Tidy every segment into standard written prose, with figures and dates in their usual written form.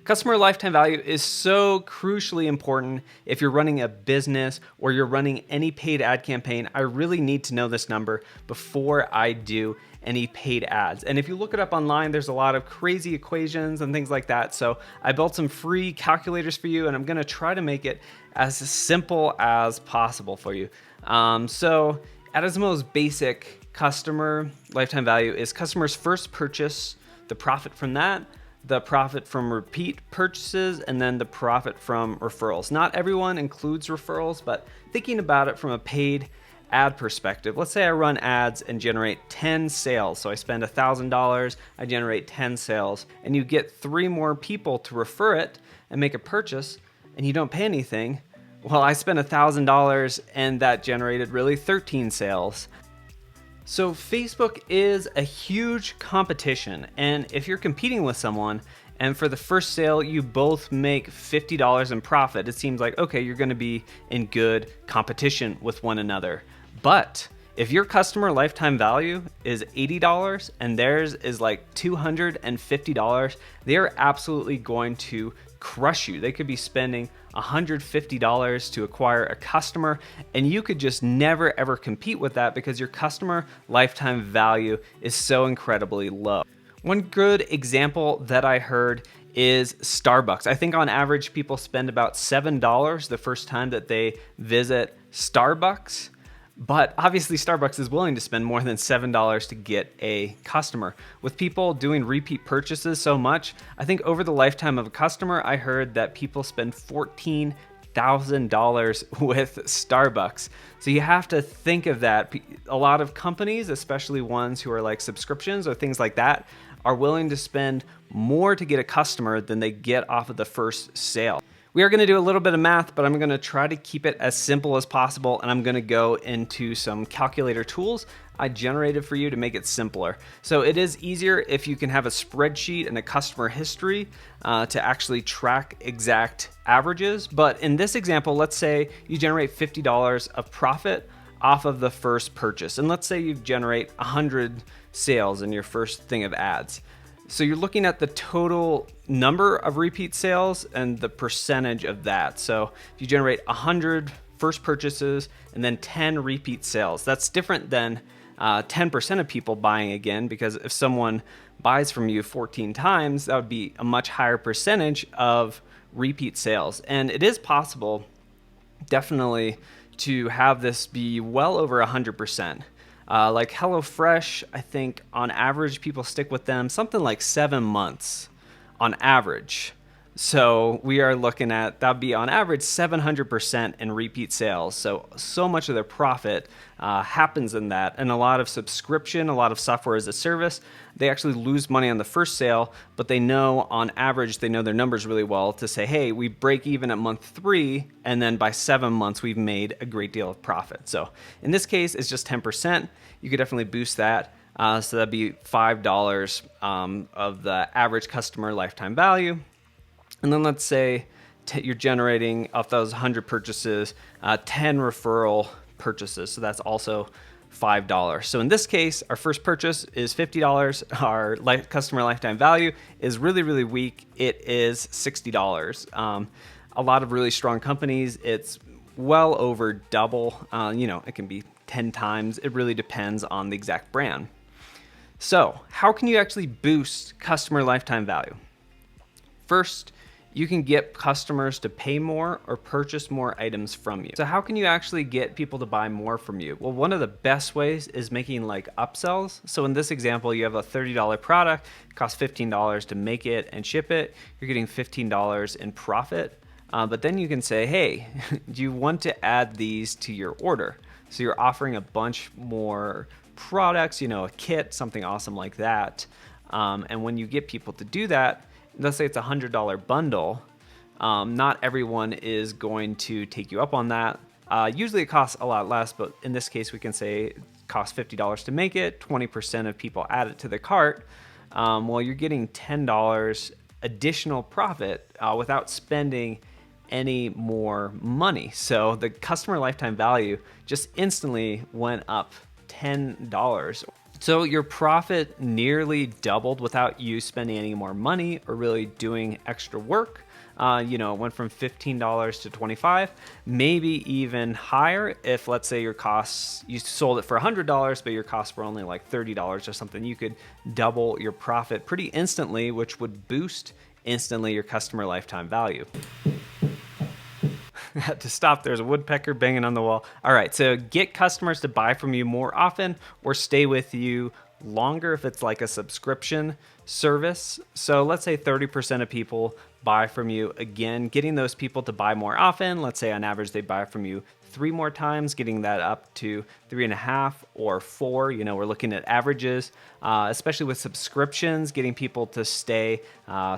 Customer lifetime value is so crucially important if you're running a business or you're running any paid ad campaign. I really need to know this number before I do any paid ads. And if you look it up online, there's a lot of crazy equations and things like that. So I built some free calculators for you, and I'm gonna try to make it as simple as possible for you. So at its most basic, customer lifetime value is customers' first purchase, the profit from that, the profit from repeat purchases, and then the profit from referrals. Not everyone includes referrals, but thinking about it from a paid ad perspective, let's say I run ads and generate 10 sales. So I spend $1,000, I generate 10 sales, and you get 3 more people to refer it and make a purchase, and you don't pay anything. Well, I spent $1,000 and that generated really 13 sales. So Facebook is a huge competition, and if you're competing with someone and for the first sale you both make $50 in profit, it seems like, okay, you're gonna be in good competition with one another. But if your customer lifetime value is $80 and theirs is like $250, they're absolutely going to crush you. They could be spending $150 to acquire a customer, and you could just never ever compete with that because your customer lifetime value is so incredibly low. One good example that I heard is Starbucks. I think on average people spend about $7 the first time that they visit Starbucks. But obviously Starbucks is willing to spend more than $7 to get a customer. With people doing repeat purchases so much, I think over the lifetime of a customer, I heard that people spend $14,000 with Starbucks. So you have to think of that. A lot of companies, especially ones who are like subscriptions or things like that, are willing to spend more to get a customer than they get off of the first sale. We are going to do a little bit of math, but I'm going to try to keep it as simple as possible, and I'm going to go into some calculator tools I generated for you to make it simpler. So it is easier if you can have a spreadsheet and a customer history to actually track exact averages. But in this example, let's say you generate $50 of profit off of the first purchase, and let's say you generate 100 sales in your first thing of ads. So you're looking at the total number of repeat sales and the percentage of that. So if you generate 100 first purchases and then 10 repeat sales, that's different than 10% of people buying again, because if someone buys from you 14 times, that would be a much higher percentage of repeat sales. And it is possible, definitely, to have this be well over 100%. Like HelloFresh, I think on average people stick with them something like 7 months on average. So we are looking at, that'd be on average 700% in repeat sales. So much of their profit happens in that. And a lot of subscription, a lot of software as a service, they actually lose money on the first sale, but they know on average, they know their numbers really well to say, hey, we break even at month 3, and then by 7 months, we've made a great deal of profit. So in this case, it's just 10%. You could definitely boost that. So that'd be $5 of the average customer lifetime value. And then let's say you're generating off those 100 purchases, 10 referral purchases. So that's also $5. So in this case, our first purchase is $50. Our customer lifetime value is really, really weak. It is $60. A lot of really strong companies, it's well over double. It can be 10 times. It really depends on the exact brand. So how can you actually boost customer lifetime value? First, you can get customers to pay more or purchase more items from you. So how can you actually get people to buy more from you? Well, one of the best ways is making like upsells. So in this example, you have a $30 product, it costs $15 to make it and ship it. You're getting $15 in profit. But then you can say, hey, do you want to add these to your order? So you're offering a bunch more products, a kit, something awesome like that. And when you get people to do that, let's say it's a $100 bundle, not everyone is going to take you up on that. Usually it costs a lot less, but in this case, we can say it costs $50 to make it, 20% of people add it to the cart. Well, you're getting $10 additional profit without spending any more money. So the customer lifetime value just instantly went up $10. So your profit nearly doubled without you spending any more money or really doing extra work. It went from $15 to $25, maybe even higher if, let's say, your costs, you sold it for $100, but your costs were only like $30 or something. You could double your profit pretty instantly, which would boost instantly your customer lifetime value. Had to stop. There's a woodpecker banging on the wall. All right, so get customers to buy from you more often or stay with you longer if it's like a subscription service. So let's say 30% of people buy from you. Again, getting those people to buy more often. Let's say on average they buy from you 3 more times, getting that up to 3.5 or 4. We're looking at averages, especially with subscriptions, getting people to stay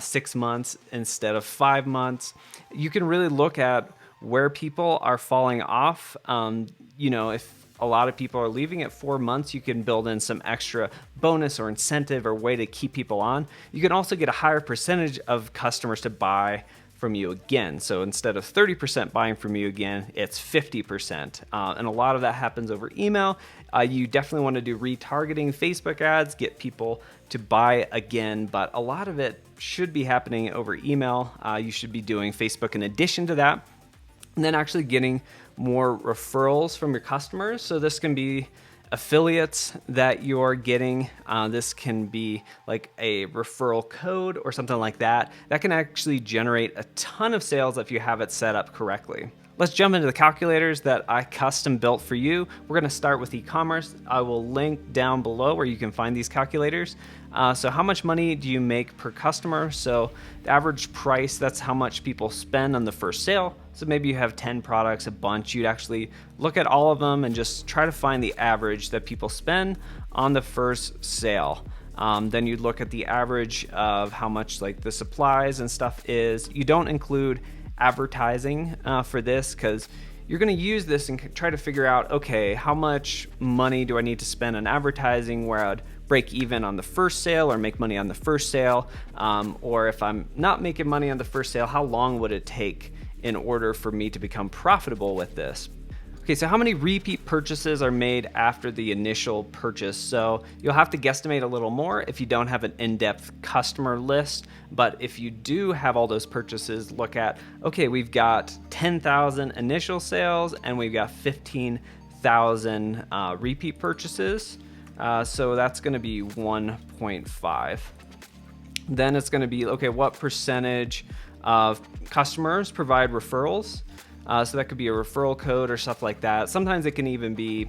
6 months instead of 5 months. You can really look at where people are falling off. If a lot of people are leaving at 4 months, you can build in some extra bonus or incentive or way to keep people on. You can also get a higher percentage of customers to buy from you again. So instead of 30% buying from you again, it's 50%. And a lot of that happens over email. You definitely want to do retargeting, Facebook ads, get people to buy again, but a lot of it should be happening over email. You should be doing Facebook in addition to that. And then actually getting more referrals from your customers. So this can be affiliates that you're getting. This can be like a referral code or something like that. That can actually generate a ton of sales if you have it set up correctly. Let's jump into the calculators that I custom built for you. We're going to start with e-commerce. I will link down below where you can find these calculators. So how much money do you make per customer? So the average price, that's how much people spend on the first sale. So maybe you have 10 products, a bunch. You'd actually look at all of them and just try to find the average that people spend on the first sale. Then you'd look at the average of how much like the supplies and stuff is. You don't include advertising for this because you're going to use this and try to figure out, okay, how much money do I need to spend on advertising where I'd break even on the first sale or make money on the first sale? Or if I'm not making money on the first sale, how long would it take in order for me to become profitable with this? Okay, so how many repeat purchases are made after the initial purchase? So you'll have to guesstimate a little more if you don't have an in-depth customer list. But if you do have all those purchases, look at, okay, we've got 10,000 initial sales and we've got 15,000 repeat purchases. So that's gonna be 1.5. Then it's gonna be, okay, what percentage of customers provide referrals? So that could be a referral code or stuff like that. Sometimes it can even be,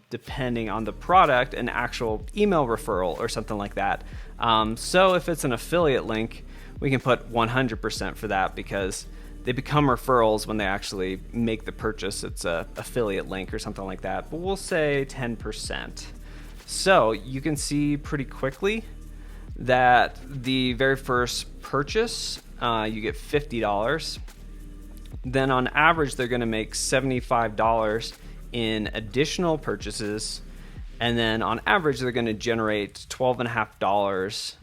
depending on the product, an actual email referral or something like that. So if it's an affiliate link, we can put 100% for that because they become referrals when they actually make the purchase. It's an affiliate link or something like that. But we'll say 10%. So you can see pretty quickly that the very first purchase, you get $50. Then on average, they're going to make $75 in additional purchases. And then on average, they're going to generate $12.50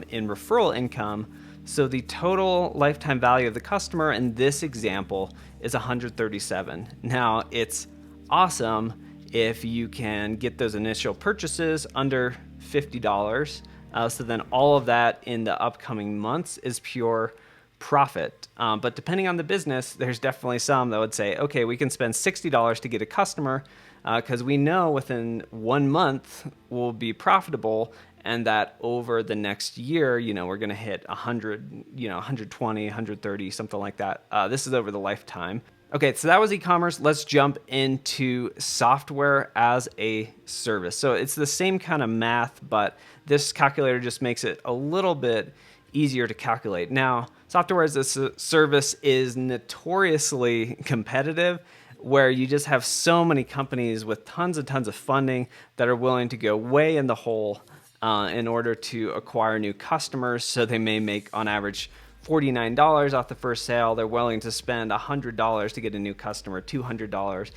in referral income. So the total lifetime value of the customer in this example is $137. Now, it's awesome if you can get those initial purchases under $50. So then all of that in the upcoming months is pure profit. But depending on the business, there's definitely some that would say, okay, we can spend $60 to get a customer because we know within 1 month we'll be profitable, and that over the next year, we're going to hit 100, 120, 130, something like that. This is over the lifetime. Okay, so that was e-commerce. Let's jump into software as a service. So it's the same kind of math, but this calculator just makes it a little bit easier to calculate. Now, software as a service is notoriously competitive, where you just have so many companies with tons and tons of funding that are willing to go way in the hole in order to acquire new customers. So they may make on average $49 off the first sale. They're willing to spend $100 to get a new customer, $200,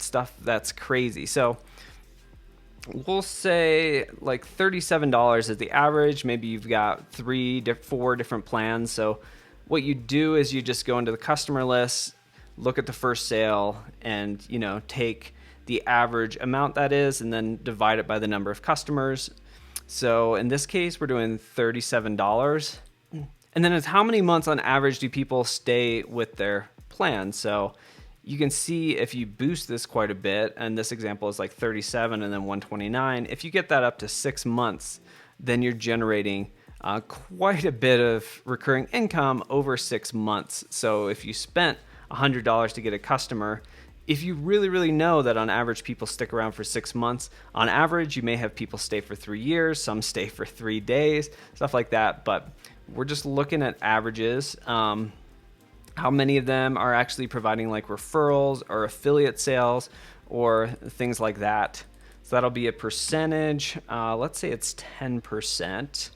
stuff that's crazy. So we'll say like $37 is the average. Maybe you've got 4 different plans. So what you do is you just go into the customer list, look at the first sale, and take the average amount that is, and then divide it by the number of customers. So in this case, we're doing $37. And then it's how many months on average do people stay with their plan. So you can see if you boost this quite a bit, and this example is like 37 and then 129, if you get that up to 6 months, then you're generating quite a bit of recurring income over 6 months. So if you spent $100 to get a customer, if you really know that on average people stick around for 6 months, on average you may have people stay for 3 years, some stay for 3 days, stuff like that. But we're just looking at averages. How many of them are actually providing like referrals or affiliate sales or things like that. So that'll be a percentage. Let's say it's 10%.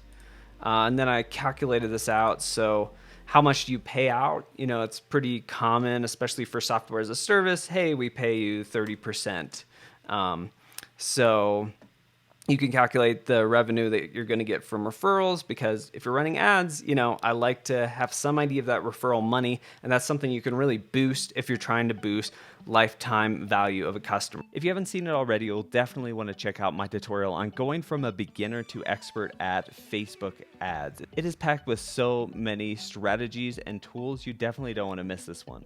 And then I calculated this out. So how much do you pay out? You know, it's pretty common, especially for software as a service. Hey, we pay you 30%. So you can calculate the revenue that you're going to get from referrals, because if you're running ads, you know, I like to have some idea of that referral money, and that's something you can really boost if you're trying to boost lifetime value of a customer. If you haven't seen it already, you'll definitely want to check out my tutorial on going from a beginner to expert at Facebook ads. It is packed with so many strategies and tools. You definitely don't want to miss this one.